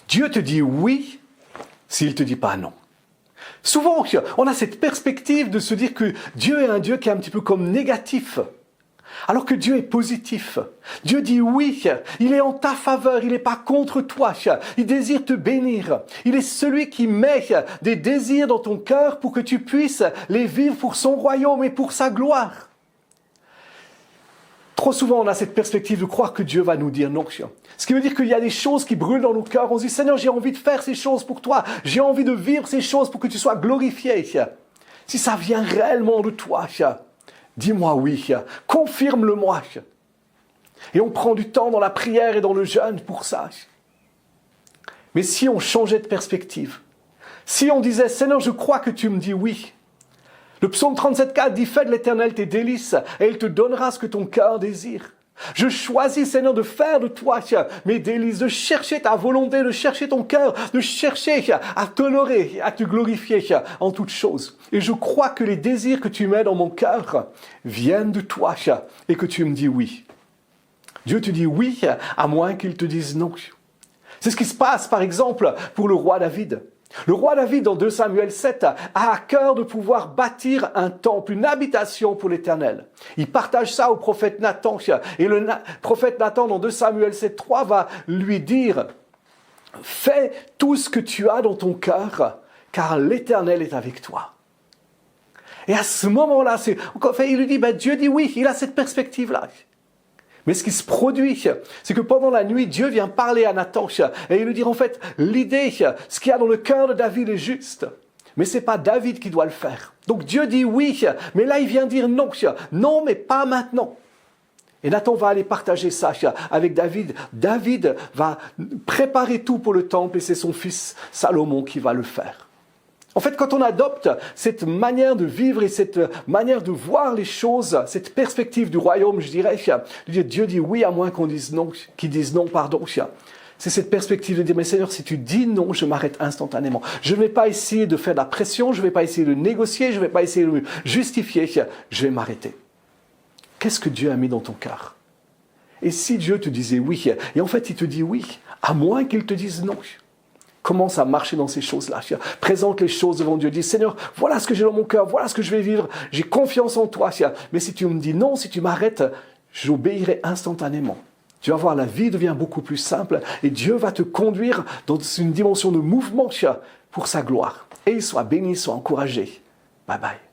Dieu te dit oui s'il ne te dit pas non. Souvent, on a cette perspective de se dire que Dieu est un Dieu qui est un petit peu comme négatif, alors que Dieu est positif. Dieu dit oui, il est en ta faveur, il n'est pas contre toi, il désire te bénir. Il est celui qui met des désirs dans ton cœur pour que tu puisses les vivre pour son royaume et pour sa gloire. Trop souvent, on a cette perspective de croire que Dieu va nous dire non. Ce qui veut dire qu'il y a des choses qui brûlent dans nos cœurs. On se dit, Seigneur, j'ai envie de faire ces choses pour toi. J'ai envie de vivre ces choses pour que tu sois glorifié. Si ça vient réellement de toi, dis-moi oui. Confirme-le-moi. Et on prend du temps dans la prière et dans le jeûne pour ça. Mais si on changeait de perspective, si on disait, Seigneur, je crois que tu me dis oui. Le psaume 37,4 dit, fais de l'Éternel tes délices et il te donnera ce que ton cœur désire. Je choisis, Seigneur, de faire de toi mes délices, de chercher ta volonté, de chercher ton cœur, de chercher à t'honorer, à te glorifier en toutes choses. Et je crois que les désirs que tu mets dans mon cœur viennent de toi et que tu me dis oui. Dieu te dit oui, à moins qu'il te dise non. C'est ce qui se passe, par exemple, pour le roi David. Le roi David, dans 2 Samuel 7, a à cœur de pouvoir bâtir un temple, une habitation pour l'Éternel. Il partage ça au prophète Nathan. Et le prophète Nathan, dans 2 Samuel 7,3, va lui dire « Fais tout ce que tu as dans ton cœur, car l'Éternel est avec toi. » Et à ce moment-là, il lui dit Dieu dit oui, il a cette perspective-là. Mais ce qui se produit, c'est que pendant la nuit, Dieu vient parler à Nathan et il lui dit en fait, l'idée, ce qu'il y a dans le cœur de David est juste. Mais ce n'est pas David qui doit le faire. Donc Dieu dit oui, mais là il vient dire non. Non, mais pas maintenant. Et Nathan va aller partager ça avec David. David va préparer tout pour le temple et c'est son fils Salomon qui va le faire. En fait, quand on adopte cette manière de vivre et cette manière de voir les choses, cette perspective du royaume, je dirais, Dieu dit oui à moins qu'ils disent non, pardon. C'est cette perspective de dire, mais Seigneur, si tu dis non, je m'arrête instantanément. Je ne vais pas essayer de faire de la pression, je ne vais pas essayer de négocier, je ne vais pas essayer de me justifier, je vais m'arrêter. Qu'est-ce que Dieu a mis dans ton cœur? Et si Dieu te disait oui, et en fait il te dit oui, à moins qu'il te dise non. Commence à marcher dans ces choses-là. Présente les choses devant Dieu. Dis, Seigneur, voilà ce que j'ai dans mon cœur, voilà ce que je vais vivre. J'ai confiance en toi. Mais si tu me dis non, si tu m'arrêtes, j'obéirai instantanément. Tu vas voir, la vie devient beaucoup plus simple et Dieu va te conduire dans une dimension de mouvement pour sa gloire. Et il soit béni, soit encouragé. Bye bye.